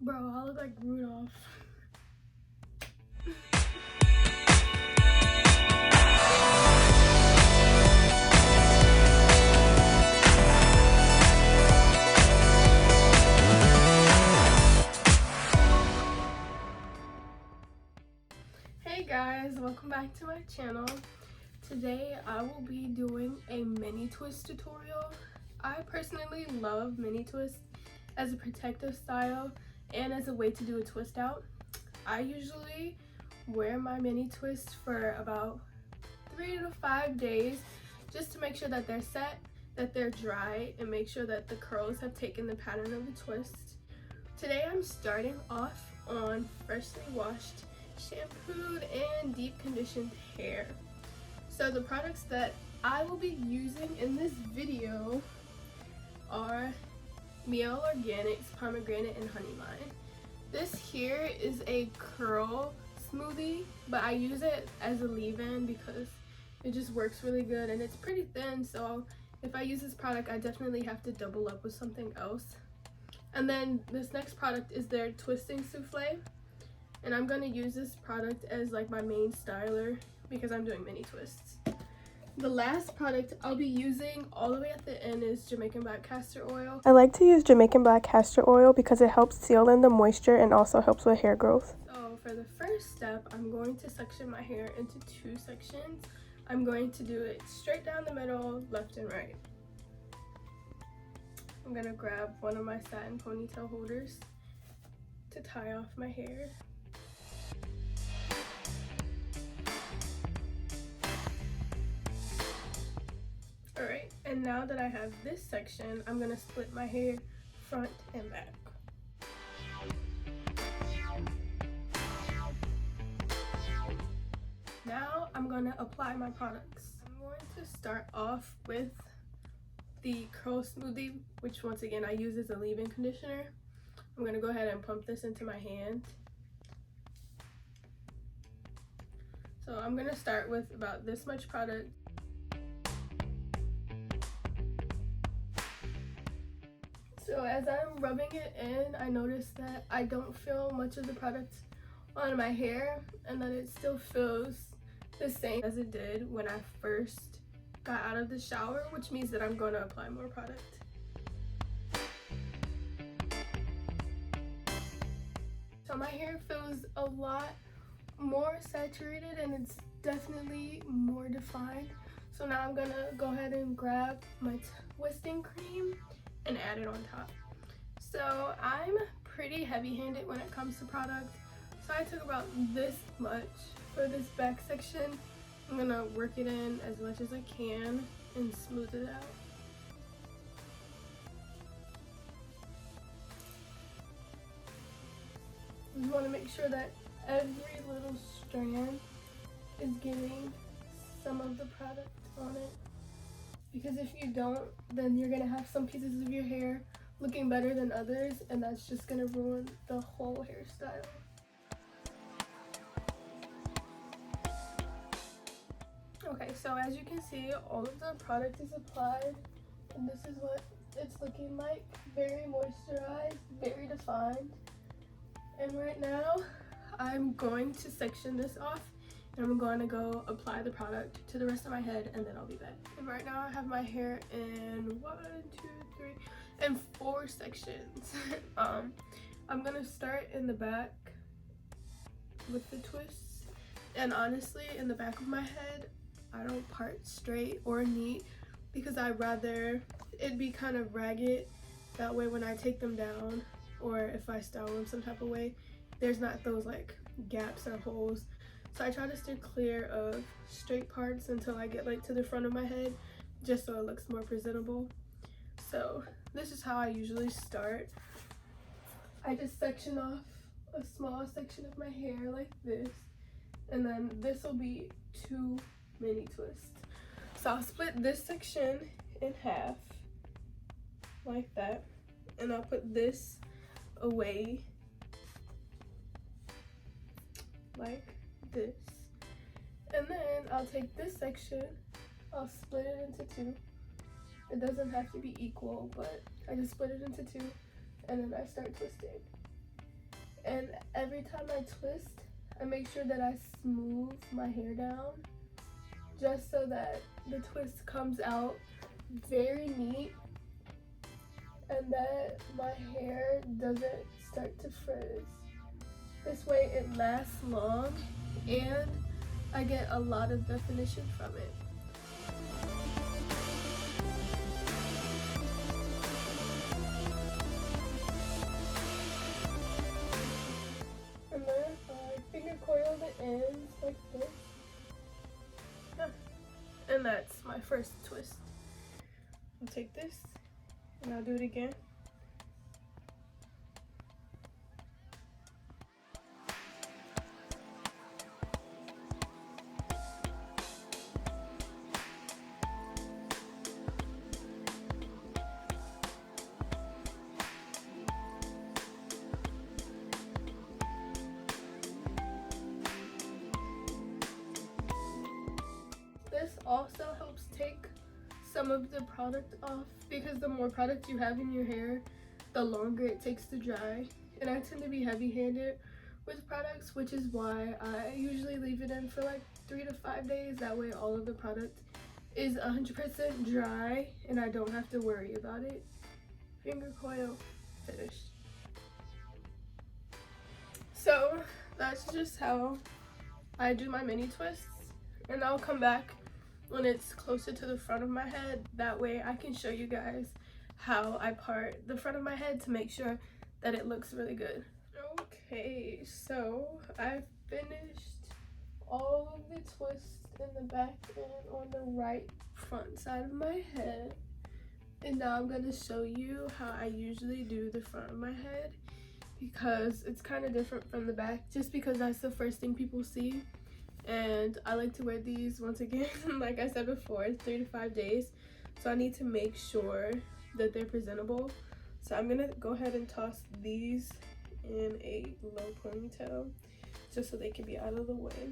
Bro, I look like Rudolph. Hey guys, welcome back to my channel. Today I will be doing a mini twist tutorial. I personally love mini twists as a protective style and as a way to do a twist out. I usually wear my mini twists for about 3 to 5 days just to make sure that they're set, that they're dry, and make sure that the curls have taken the pattern of the twist. Today I'm starting off on freshly washed, shampooed, and deep conditioned hair. So the products that I will be using in this video are Miel Organics Pomegranate and Honey Lime. This here is a curl smoothie, but I use it as a leave-in because it just works really good and it's pretty thin, so if I use this product I definitely have to double up with something else. And then this next product is their twisting souffle, and I'm going to use this product as like my main styler because I'm doing mini twists. The last product I'll be using all the way at the end is Jamaican black castor oil. I like to use Jamaican black castor oil because it helps seal in the moisture and also helps with hair growth. So for the first step, I'm going to section my hair into 2 sections. I'm going to do it straight down the middle, left and right. I'm going to grab one of my satin ponytail holders to tie off my hair. Alright, and now that I have this section, I'm going to split my hair front and back. Now I'm going to apply my products. I'm going to start off with the curl smoothie, which once again I use as a leave-in conditioner. I'm going to go ahead and pump this into my hand. So I'm going to start with about this much product. So as I'm rubbing it in, I notice that I don't feel much of the product on my hair and that it still feels the same as it did when I first got out of the shower, which means that I'm going to apply more product. So my hair feels a lot more saturated and it's definitely more defined. So now I'm gonna go ahead and grab my twisting cream and add it on top. So I'm pretty heavy-handed when it comes to product. So I took about this much for this back section. I'm gonna work it in as much as I can and smooth it out. You want to make sure that every little strand is getting some of the product on it, because if you don't, then you're gonna have some pieces of your hair looking better than others, and that's just gonna ruin the whole hairstyle. Okay, so as you can see, all of the product is applied, and this is what it's looking like. Very moisturized, very defined. And right now, I'm going to section this off, and I'm going to go apply the product to the rest of my head, and then I'll be back. And right now, I have my hair in 1, 2, 3, and 4 sections. I'm gonna start in the back with the twists, and honestly, in the back of my head, I don't part straight or neat because I'd rather it be kind of ragged. That way, when I take them down, or if I style them some type of way, there's not those like gaps or holes. So I try to steer clear of straight parts until I get like to the front of my head, just so it looks more presentable. So this is how I usually start. I just section off a small section of my hair like this, and then this will be 2 mini twists. So I'll split this section in half like that, and I'll put this away like this, and then I'll take this section, I'll split it into 2. It doesn't have to be equal, but I just split it into 2, and then I start twisting. And every time I twist, I make sure that I smooth my hair down just so that the twist comes out very neat and that my hair doesn't start to frizz. This way it lasts long and I get a lot of definition from it. And then I finger coil the ends like this. Yeah. And that's my first twist. I'll take this and I'll do it again. This also helps take some of the product off because the more product you have in your hair, the longer it takes to dry. And I tend to be heavy-handed with products, which is why I usually leave it in for like 3 to 5 days. That way all of the product is 100% dry and I don't have to worry about it. Finger coil, finished. So that's just how I do my mini twists, and I'll come back when it's closer to the front of my head. That way I can show you guys how I part the front of my head to make sure that it looks really good. Okay, so I've finished all of the twists in the back and on the right front side of my head. And now I'm going to show you how I usually do the front of my head, because it's kind of different from the back just because that's the first thing people see. And I like to wear these, once again, like I said before, 3 to 5 days. So I need to make sure that they're presentable. So I'm gonna go ahead and toss these in a low ponytail just so they can be out of the way.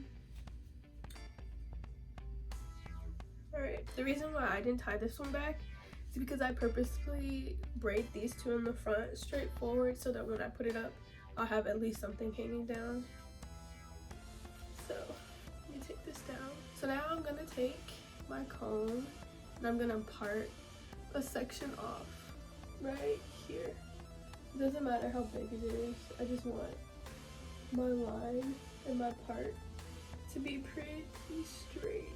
Alright, the reason why I didn't tie this one back is because I purposely braid these two in the front straight forward so that when I put it up, I'll have at least something hanging down. So let me take this down. So now I'm gonna take my comb and I'm gonna part a section off right here. It doesn't matter how big it is, I just want my line and my part to be pretty straight.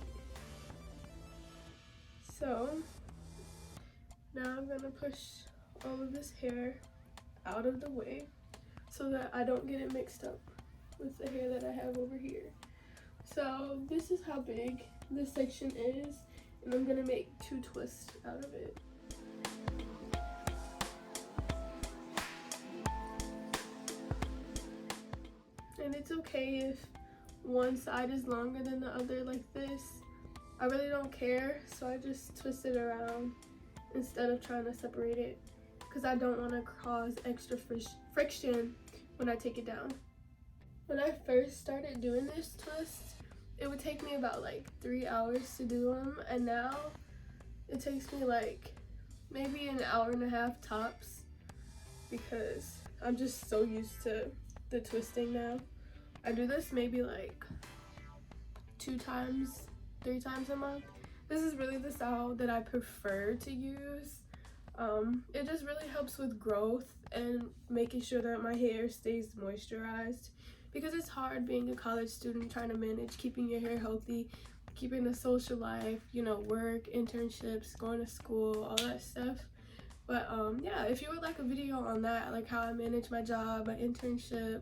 So now I'm gonna push all of this hair out of the way so that I don't get it mixed up with the hair that I have over here. So this is how big this section is, and I'm gonna make 2 twists out of it. And it's okay if one side is longer than the other like this. I really don't care, so I just twist it around instead of trying to separate it, because I don't want to cause extra friction when I take it down. When I first started doing this twist, it would take me about like 3 hours to do them, and now it takes me like maybe an hour and a half tops because I'm just so used to the twisting now. I do this maybe like 2 times, 3 times a month. This is really the style that I prefer to use. It just really helps with growth and making sure that my hair stays moisturized, because it's hard being a college student trying to manage keeping your hair healthy, keeping a social life, you know, work, internships, going to school, all that stuff. But yeah, if you would like a video on that, like how I manage my job, my internship,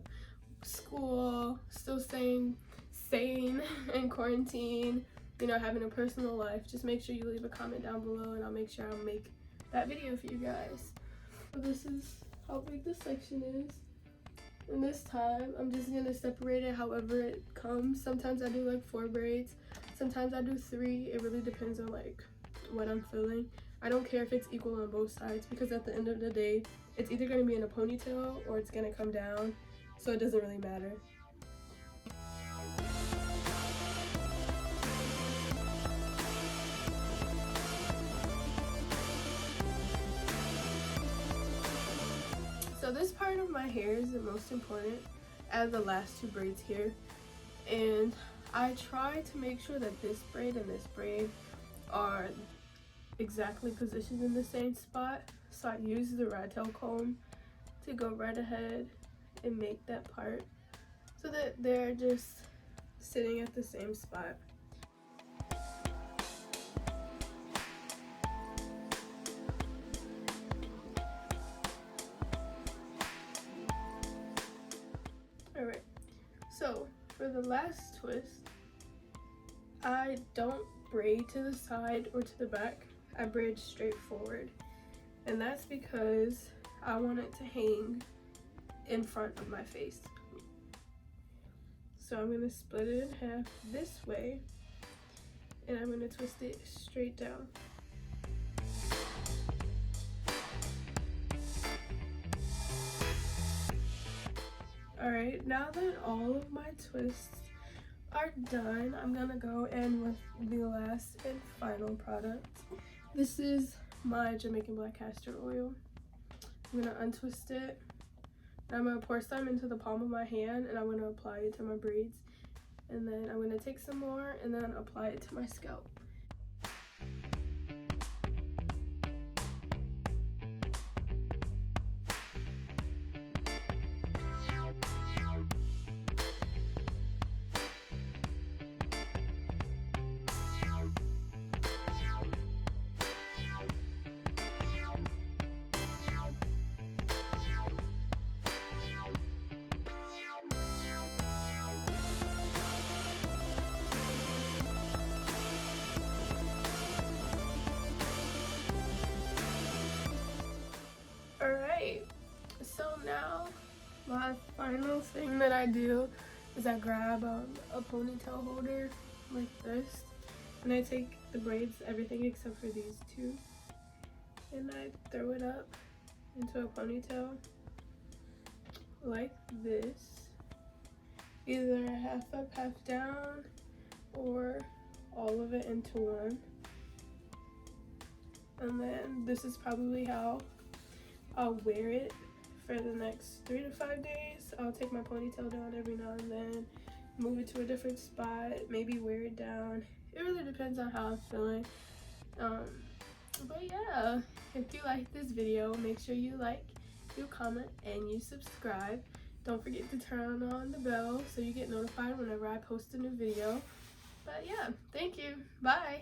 school, still staying sane in quarantine, you know, having a personal life, just make sure you leave a comment down below and I'll make sure I'll make that video for you guys. So this is how big this section is. And this time I'm just gonna separate it however it comes. Sometimes I do like 4 braids, sometimes I do 3. It really depends on like what I'm feeling. I don't care if it's equal on both sides, because at the end of the day it's either gonna be in a ponytail or it's gonna come down, so it doesn't really matter. So So this part of my hair is the most important, as the last two braids here, and I try to make sure that this braid and this braid are exactly positioned in the same spot. So I use the rat tail comb to go right ahead and make that part so that they're just sitting at the same spot. Alright, so for the last twist, I don't braid to the side or to the back. I braid straight forward, and that's because I want it to hang in front of my face. So I'm going to split it in half this way, and I'm going to twist it straight down. Alright, now that all of my twists are done, I'm gonna go in with the last and final product. This is my Jamaican black castor oil. I'm gonna untwist it, and I'm gonna pour some into the palm of my hand, and I'm gonna apply it to my braids, and then I'm gonna take some more and then apply it to my scalp. Alright, so now my final thing that I do is I grab a ponytail holder like this, and I take the braids, everything except for these two, and I throw it up into a ponytail like this, either half up, half down, or all of it into one. And then this is probably how I'll wear it for the next 3 to 5 days. I'll take my ponytail down every now and then, move it to a different spot, maybe wear it down. It really depends on how I'm feeling. But yeah, if you like this video, make sure you like, you comment, and you subscribe. Don't forget to turn on the bell so you get notified whenever I post a new video. But yeah, thank you. Bye.